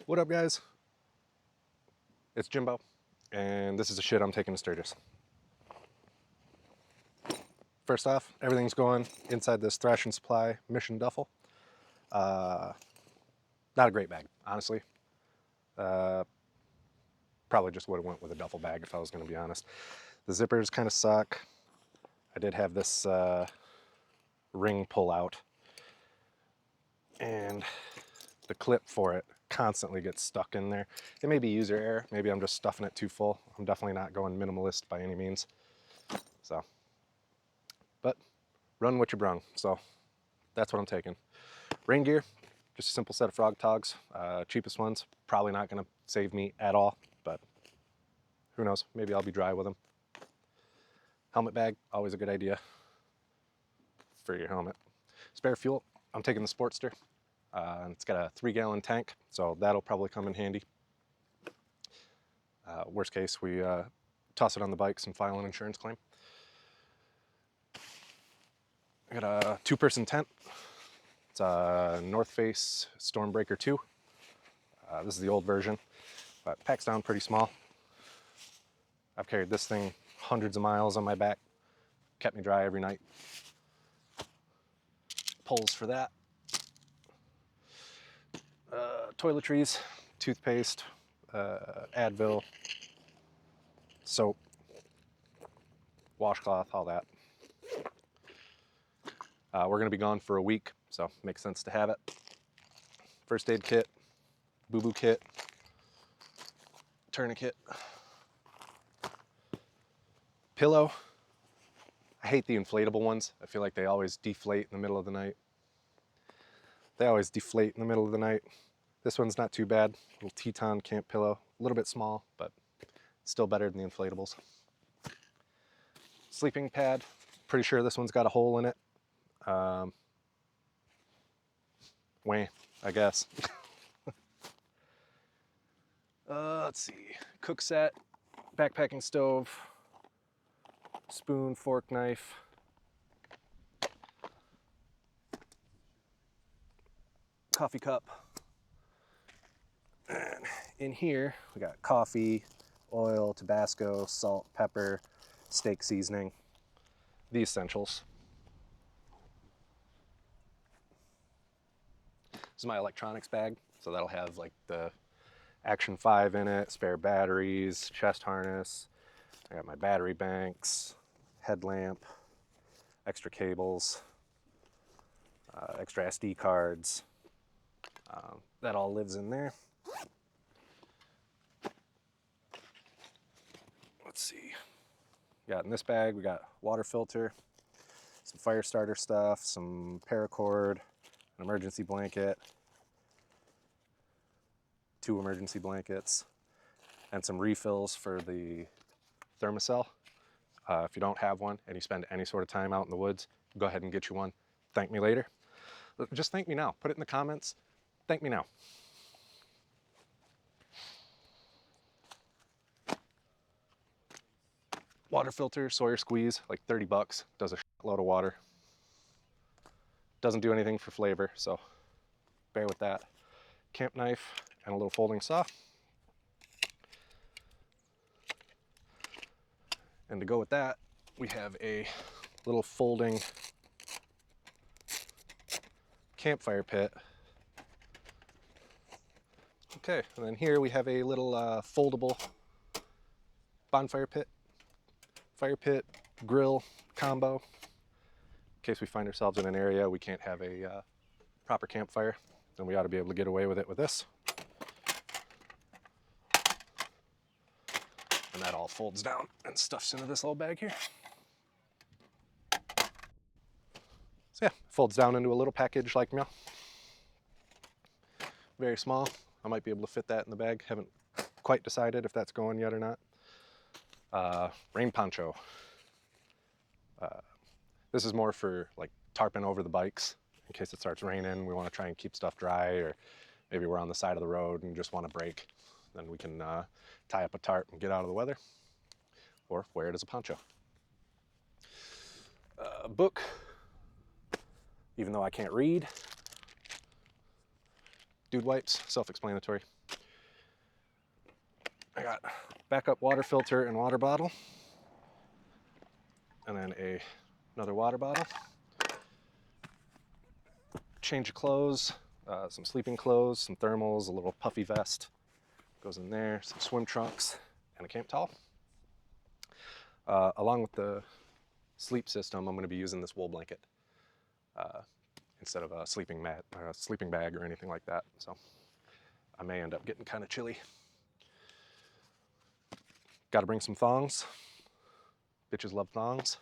What up, guys? It's Jimbo, and this is the shit I'm taking to Sturgis. First off, everything's going inside this Thrash and Supply Mission duffel. Not a great bag, honestly. Probably just would have went with a duffel bag if I was going to be honest. The zippers kind of suck. I did have this ring pull out, and the clip for it constantly gets stuck in there. It may be user error. Maybe I'm just stuffing it too full. I'm definitely not going minimalist by any means. So, but run what you brung. So that's what I'm taking. Rain gear, just a simple set of frog togs. Cheapest ones, probably not going to save me at all, but who knows? Maybe I'll be dry with them. Helmet bag, always a good idea for your helmet. Spare fuel, I'm taking the Sportster. It's got a 3-gallon tank, so that'll probably come in handy. Worst case, we toss it on the bikes and file an insurance claim. I got a 2-person tent. It's a North Face Stormbreaker 2. This is the old version, but packs down pretty small. I've carried this thing hundreds of miles on my back. Kept me dry every night. Poles for that. Toiletries, toothpaste, Advil, soap, washcloth, all that. We're going to be gone for a week, so makes sense to have it. First aid kit, boo-boo kit, tourniquet, pillow. I hate the inflatable ones. I feel like they always deflate in the middle of the night. This one's not too bad. Little Teton camp pillow, a little bit small, but still better than the inflatables. Sleeping pad, pretty sure this one's got a hole in it. Wah, I guess. Let's see, cook set, backpacking stove, spoon, fork, knife, coffee cup. And in here, we got coffee, oil, Tabasco, salt, pepper, steak seasoning, the essentials. This is my electronics bag, so that'll have like the Action 5 in it, spare batteries, chest harness. I got my battery banks, headlamp, extra cables, extra SD cards. That all lives in there. Let's see. In this bag, we got water filter, some fire starter stuff, some paracord, an emergency blanket, 2 emergency blankets, and some refills for the thermocell. If you don't have one and you spend any sort of time out in the woods, go ahead and get you one. Thank me later. Just thank me now. Put it in the comments. Thank me now. Water filter, Sawyer Squeeze, like 30 bucks. Does a load of water. Doesn't do anything for flavor, so bear with that. Camp knife and a little folding saw. And to go with that, we have a little folding campfire pit. Okay, and then here we have a little foldable bonfire pit, fire pit, grill combo. In case we find ourselves in an area we can't have a proper campfire, then we ought to be able to get away with it with this. And that all folds down and stuffs into this little bag here. So yeah, folds down into a little package like meow. Very small. I might be able to fit that in the bag. Haven't quite decided if that's going yet or not. Rain poncho. This is more for like tarping over the bikes in case it starts raining. We want to try and keep stuff dry, or maybe we're on the side of the road and just want to break. Then we can tie up a tarp and get out of the weather, or wear it as a poncho. Book, even though I can't read, dude wipes, self-explanatory. I got backup water filter and water bottle, and then another water bottle. Change of clothes, some sleeping clothes, some thermals, a little puffy vest goes in there, some swim trunks, and a camp towel. Along with the sleep system, I'm going to be using this wool blanket instead of a sleeping mat, or a sleeping bag or anything like that. So I may end up getting kind of chilly. Got to bring some thongs. Bitches love thongs.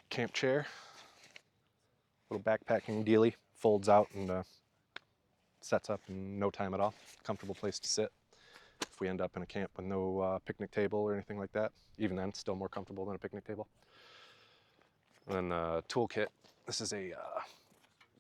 Camp chair. Little backpacking dealie. Folds out and sets up in no time at all. Comfortable place to sit. If we end up in a camp with no picnic table or anything like that, even then, still more comfortable than a picnic table. And then the toolkit. This is a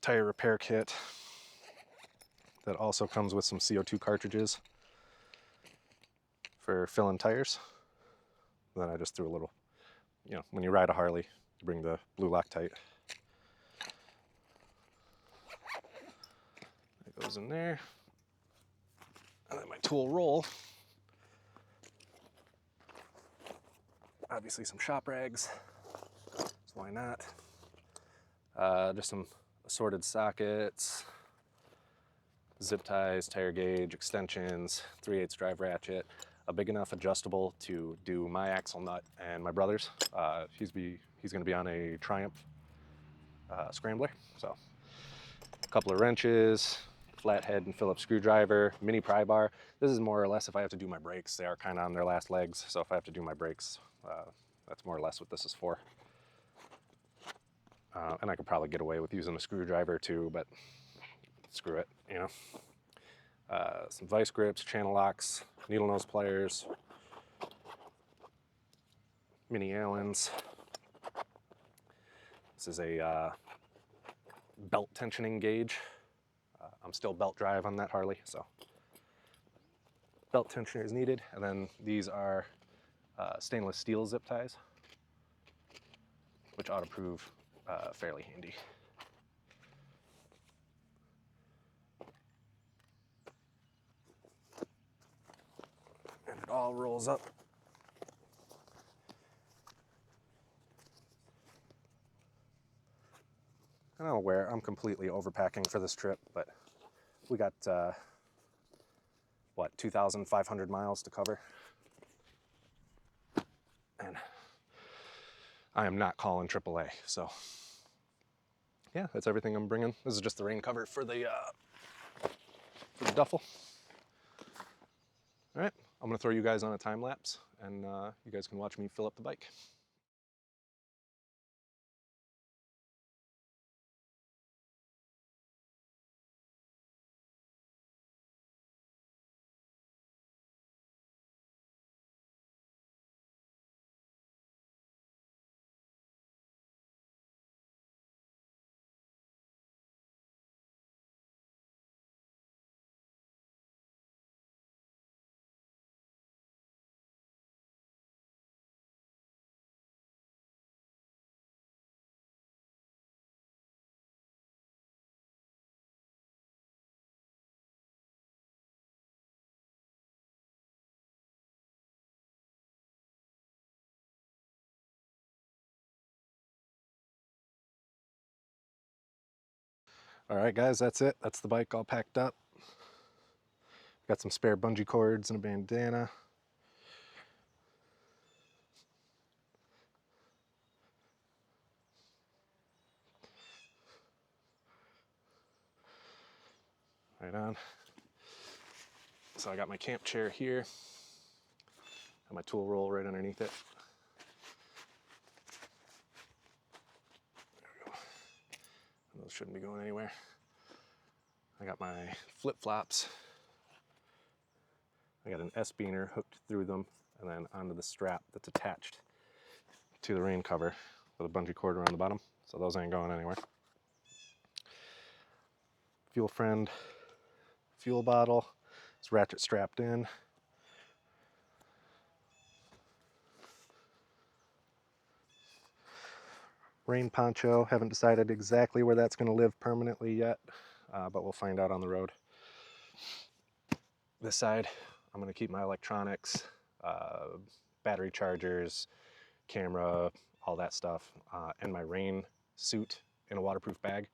tire repair kit that also comes with some CO2 cartridges for filling tires. And then I just threw a little, you know, when you ride a Harley, you bring the blue Loctite. It goes in there. And then my tool roll. Obviously some shop rags, so why not? Just some assorted sockets, zip ties, tire gauge, extensions, 3/8 drive ratchet, a big enough adjustable to do my axle nut and my brother's. He's going to be on a Triumph scrambler, so a couple of wrenches, flathead and Phillips screwdriver, mini pry bar. This is more or less if I have to do my brakes. They are kind of on their last legs, so if I have to do my brakes, that's more or less what this is for. And I could probably get away with using a screwdriver too, but screw it, you know. Some vice grips, channel locks, needle nose pliers, mini Allens. This is a belt tensioning gauge. I'm still belt drive on that Harley, so belt tensioner is needed. And then these are stainless steel zip ties, which ought to prove fairly handy. And it all rolls up. And I'm aware I'm completely overpacking for this trip, but we got, what, 2,500 miles to cover. And I am not calling AAA, so yeah, that's everything I'm bringing. This is just the rain cover for the duffel. All right, I'm gonna throw you guys on a time lapse, and you guys can watch me fill up the bike. All right, guys, that's it. That's the bike all packed up. Got some spare bungee cords and a bandana. Right on. So I got my camp chair here, and my tool roll right underneath it. There we go. And those shouldn't be going anywhere. I got my flip-flops. I got an S-beaner hooked through them and then onto the strap that's attached to the rain cover with a bungee cord around the bottom, so those ain't going anywhere. Fuel friend fuel bottle. It's ratchet strapped in. Rain poncho. Haven't decided exactly where that's going to live permanently yet, but we'll find out on the road. This side, I'm going to keep my electronics, battery chargers, camera, all that stuff, and my rain suit in a waterproof bag.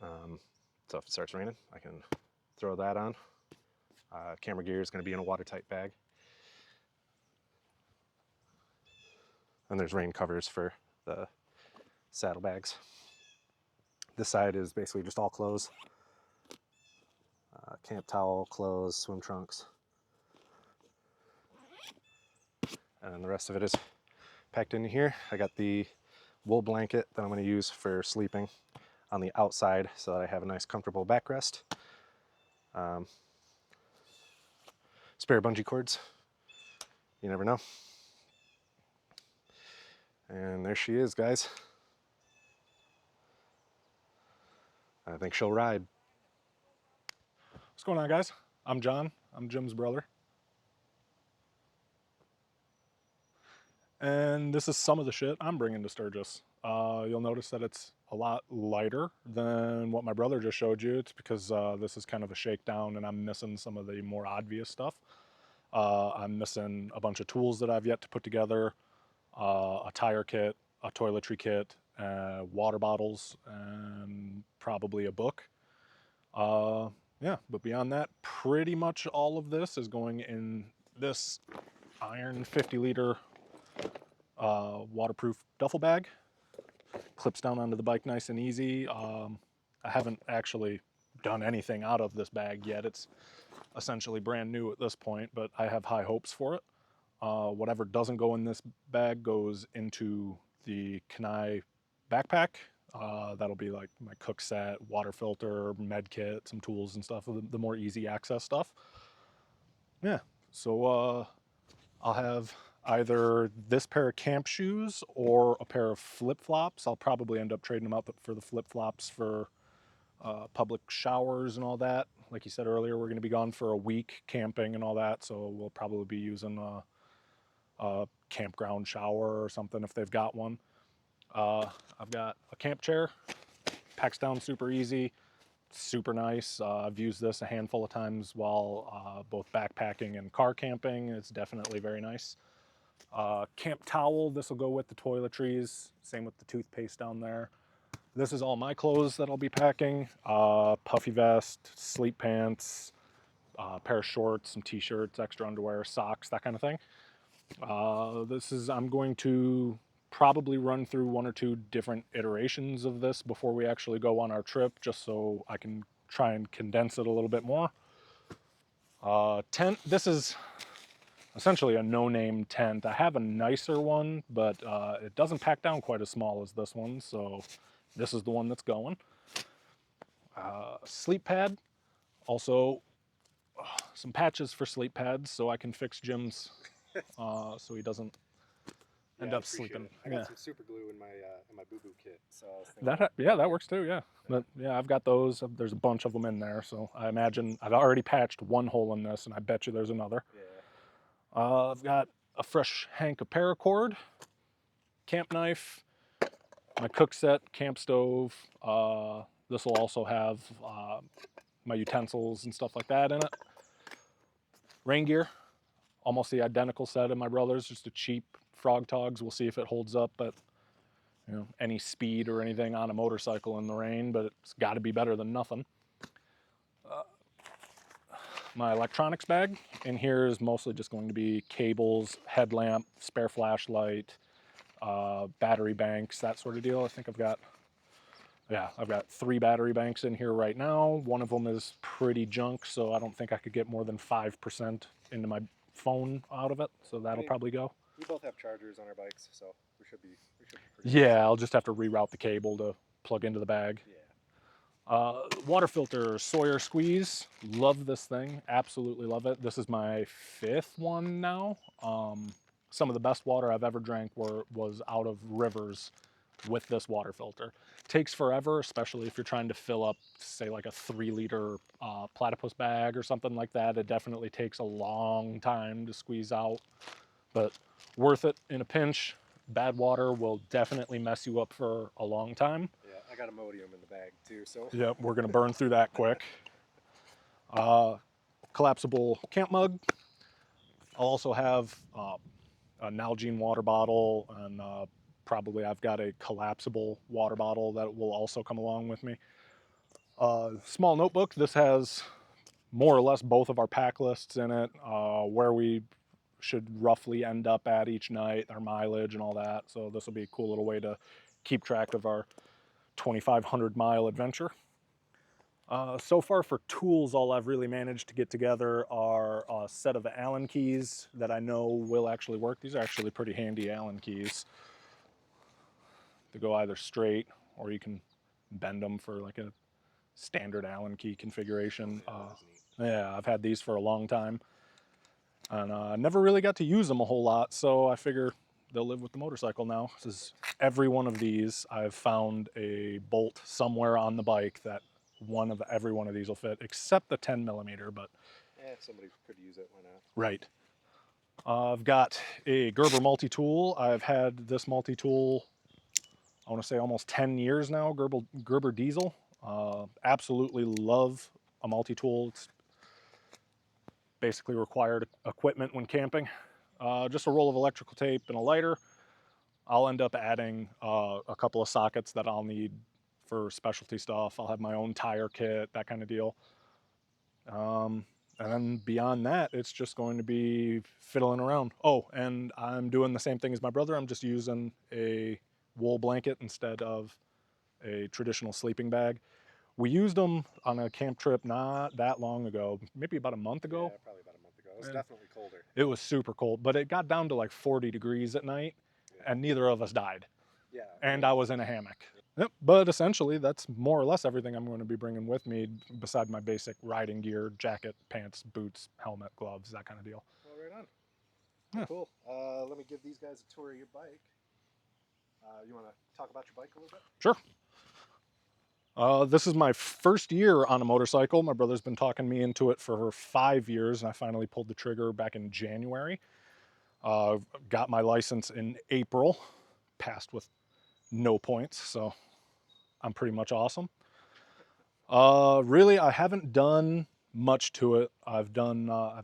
So if it starts raining, I can throw that on. Camera gear is going to be in a watertight bag. And there's rain covers for the saddlebags. This side is basically just all clothes. Camp towel, clothes, swim trunks. And then the rest of it is packed into here. I got the wool blanket that I'm going to use for sleeping on the outside so that I have a nice comfortable backrest. Spare bungee cords. You never know. And there she is, guys. I think she'll ride. What's going on, guys? I'm John. I'm Jim's brother. And this is some of the shit I'm bringing to Sturgis. You'll notice that it's a lot lighter than what my brother just showed you. It's because this is kind of a shakedown and I'm missing some of the more obvious stuff. I'm missing a bunch of tools that I've yet to put together, a tire kit, a toiletry kit, water bottles, and probably a book. Yeah, but beyond that, pretty much all of this is going in this iron 50-liter waterproof duffel bag. Clips down onto the bike nice and easy. I haven't actually done anything out of this bag yet. It's essentially brand new at this point, but I have high hopes for it. Whatever doesn't go in this bag goes into the Kenai backpack. That'll be like my cook set, water filter, med kit, some tools and stuff, the more easy access stuff. Yeah, so I'll have either this pair of camp shoes or a pair of flip-flops. I'll probably end up trading them out for the flip-flops for public showers and all that. Like you said earlier, we're going to be gone for a week camping and all that, so we'll probably be using a campground shower or something if they've got one. I've got a camp chair, packs down super easy, super nice. I've used this a handful of times while both backpacking and car camping. It's definitely very nice. Camp towel, this will go with the toiletries, same with the toothpaste down there. This is all my clothes that I'll be packing. Puffy vest, sleep pants, pair of shorts, some t-shirts, extra underwear, socks, that kind of thing. I'm going to probably run through one or two different iterations of this before we actually go on our trip, just so I can try and condense it a little bit more. Tent, this is essentially a no-name tent. I have a nicer one, but it doesn't pack down quite as small as this one, so this is the one that's going. Sleep pad, also some patches for sleep pads so I can fix Jim's so he doesn't end up sleeping. I got some super glue in my boo-boo kit, so I was thinking that works too. Yeah, but yeah, I've got those. There's a bunch of them in there, so I imagine I've already patched one hole in this, and I bet you there's another. Yeah. I've got a fresh hank of paracord, camp knife, my cook set, camp stove. This will also have my utensils and stuff like that in it. Rain gear, almost the identical set of my brother's, just a cheap Frog Togs. We'll see if it holds up at any speed or anything on a motorcycle in the rain, but it's got to be better than nothing. My electronics bag in here is mostly just going to be cables, headlamp, spare flashlight, battery banks, that sort of deal. I think I've got 3 battery banks in here right now. One of them is pretty junk, so I don't think I could get more than 5% into my phone out of it, so that'll probably go. We both have chargers on our bikes, so we should be pretty Yeah, nice. I'll just have to reroute the cable to plug into the bag. Yeah. Water filter, Sawyer Squeeze. Love this thing, absolutely love it. This is my 5th one now. Some of the best water I've ever drank was out of rivers with this water filter. Takes forever, especially if you're trying to fill up, say, like a 3-liter platypus bag or something like that. It definitely takes a long time to squeeze out, but worth it in a pinch. Bad water will definitely mess you up for a long time. Yeah, I got Imodium in the bag too, so. Yep, we're gonna burn through that quick. Collapsible camp mug. I'll also have a Nalgene water bottle, and probably I've got a collapsible water bottle that will also come along with me. Small notebook. This has more or less both of our pack lists in it, where we should roughly end up at each night, our mileage and all that. So this will be a cool little way to keep track of our 2,500 mile adventure. So far for tools, all I've really managed to get together are a set of Allen keys that I know will actually work. These are actually pretty handy Allen keys. They go either straight or you can bend them for like a standard Allen key configuration. Yeah, I've had these for a long time, and I never really got to use them a whole lot, so I figure they'll live with the motorcycle now. This is every one of these, I've found a bolt somewhere on the bike that every one of these will fit, except the 10 millimeter, but If somebody could use it, why not? right. I've got a Gerber multi-tool. I've had this multi-tool, I want to say almost 10 years now, Gerber diesel. Absolutely love a multi-tool. It's basically required equipment when camping. Just a roll of electrical tape and a lighter. I'll end up adding a couple of sockets that I'll need for specialty stuff. I'll have my own tire kit, that kind of deal. And then beyond that, it's just going to be fiddling around. Oh, and I'm doing the same thing as my brother. I'm just using a wool blanket instead of a traditional sleeping bag. We used them on a camp trip not that long ago, maybe about a month ago. Yeah, probably about a month ago. It was definitely colder. It was super cold, but it got down to like 40 degrees at night, and neither of us died. Yeah. And I was in a hammock. Yep. But essentially, that's more or less everything I'm going to be bringing with me, beside my basic riding gear: jacket, pants, boots, helmet, gloves, that kind of deal. Well, right on. Yeah. Cool. Let me give these guys a tour of your bike. You want to talk about your bike a little bit? Sure. This is my first year on a motorcycle. My brother's been talking me into it for 5 years, and I finally pulled the trigger back in January. Got my license in April, passed with no points, so I'm pretty much awesome. Really, I haven't done much to it. I've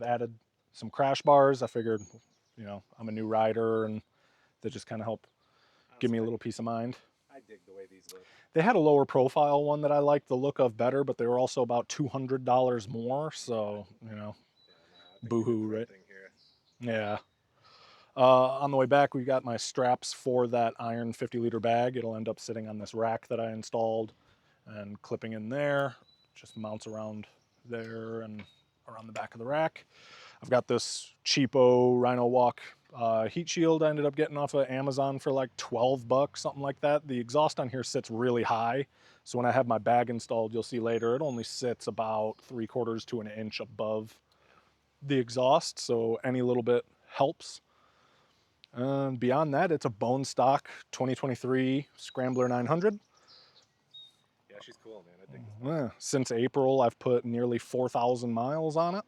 added some crash bars. I figured, I'm a new rider, and they just kind of help give me a little peace of mind. I dig the way these look. They had a lower profile one that I liked the look of better, but they were also about $200 more. So, boohoo, right? Yeah. On the way back, we got my straps for that iron 50-liter bag. It'll end up sitting on this rack that I installed and clipping in there. Just mounts around there and around the back of the rack. I've got this cheapo Rhino Walk heat shield I ended up getting off of Amazon for like $12, something like that. The exhaust on here sits really high, so when I have my bag installed, you'll see later, it only sits about 3/4 to an inch above the exhaust, so any little bit helps. And beyond that, it's a bone stock 2023 Scrambler 900. Yeah, she's cool, man. I dig this bike. Yeah, since April, I've put nearly 4,000 miles on it.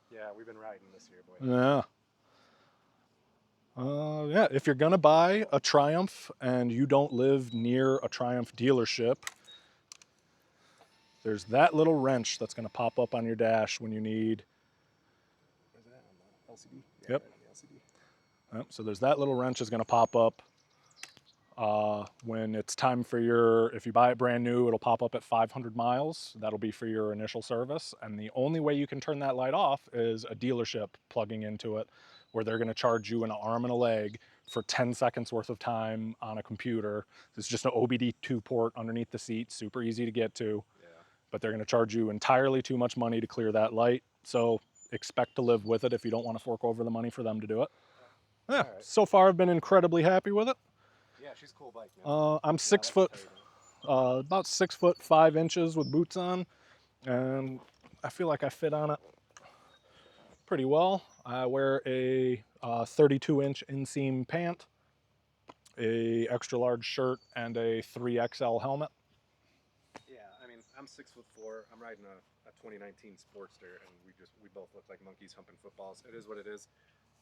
Yeah, we've been riding this year, boy. Yeah. Yeah, if you're gonna buy a Triumph and you don't live near a Triumph dealership, there's that little wrench that's gonna pop up on your dash when you need. Where's that on the LCD? Yeah, Yep. right on the LCD. Yep. So there's that little wrench is gonna pop up when it's time for if you buy it brand new, it'll pop up at 500 miles. That'll be for your initial service. And the only way you can turn that light off is a dealership plugging into it, where they're gonna charge you an arm and a leg for 10 seconds worth of time on a computer. It's just an OBD2 port underneath the seat, super easy to get to. Yeah. But they're gonna charge you entirely too much money to clear that light. So expect to live with it if you don't want to fork over the money for them to do it. Yeah, Right. so far I've been incredibly happy with it. Yeah, she's a cool bike, man. I'm 6 foot, about 6'5" with boots on, and I feel like I fit on it pretty well. I wear a 32-inch inseam pant, a extra large shirt, and a 3XL helmet. Yeah, I mean, I'm 6'4". I'm riding a 2019 Sportster, and we both look like monkeys humping footballs. It is what it is.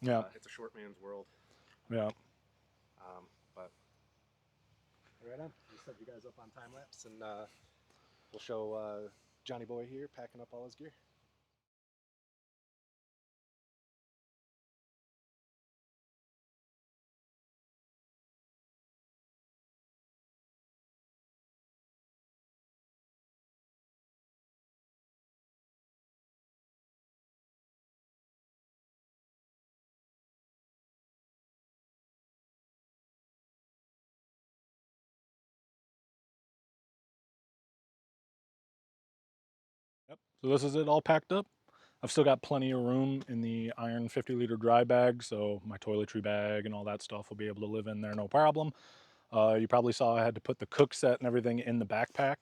Yeah. It's a short man's world. Yeah. But right on. We set you guys up on time lapse, and we'll show Johnny Boy here packing up all his gear. Yep. So this is it all packed up. I've still got plenty of room in the iron 50-liter dry bag, so my toiletry bag and all that stuff will be able to live in there no problem. You probably saw I had to put the cook set and everything in the backpack.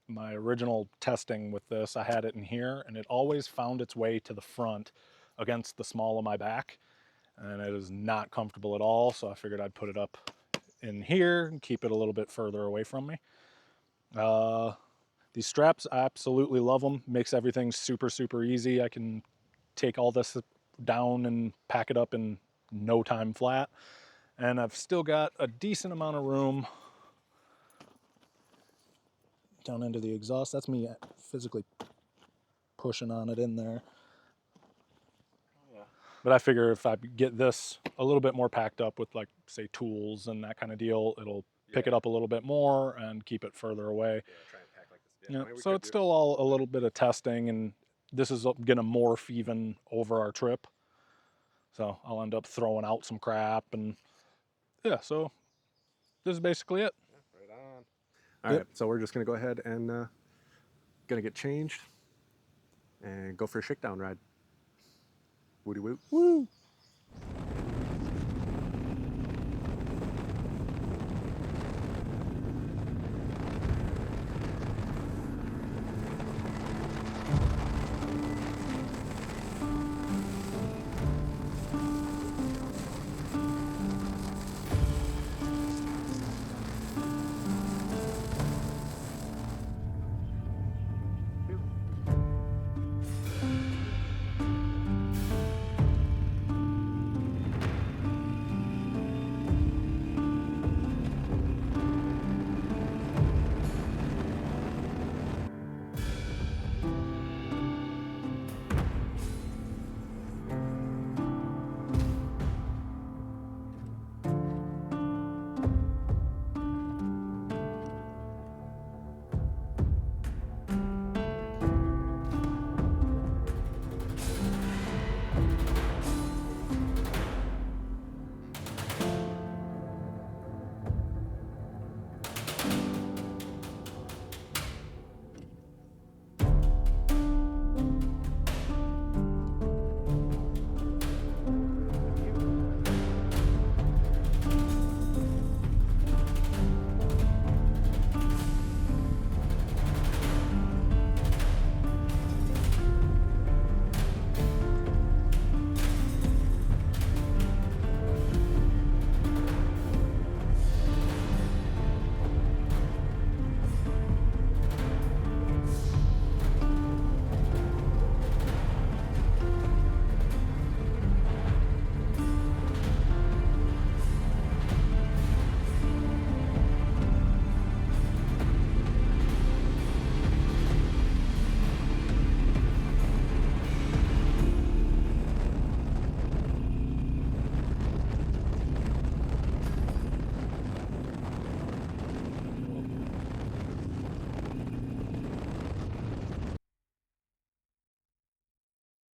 My original testing with this, I had it in here, and it always found its way to the front against the small of my back, and it is not comfortable at all, so I figured I'd put it up in here and keep it a little bit further away from me. These straps, I absolutely love them. Makes everything super, super easy. I can take all this down and pack it up in no time flat. And I've still got a decent amount of room down into the exhaust. That's me physically pushing on it in there. Yeah. But I figure if I get this a little bit more packed up with, like, say, tools and that kind of deal, it'll pick it up a little bit more and keep it further away. Yeah, try and pack like this. Yeah, Yeah, I mean, so it's still all a little bit of testing, and this is going to morph even over our trip. So I'll end up throwing out some crap, and yeah, so this is basically it. Yeah, right on. All right, so we're just gonna go ahead and gonna get changed and go for a shakedown ride. Woody woo. Woo!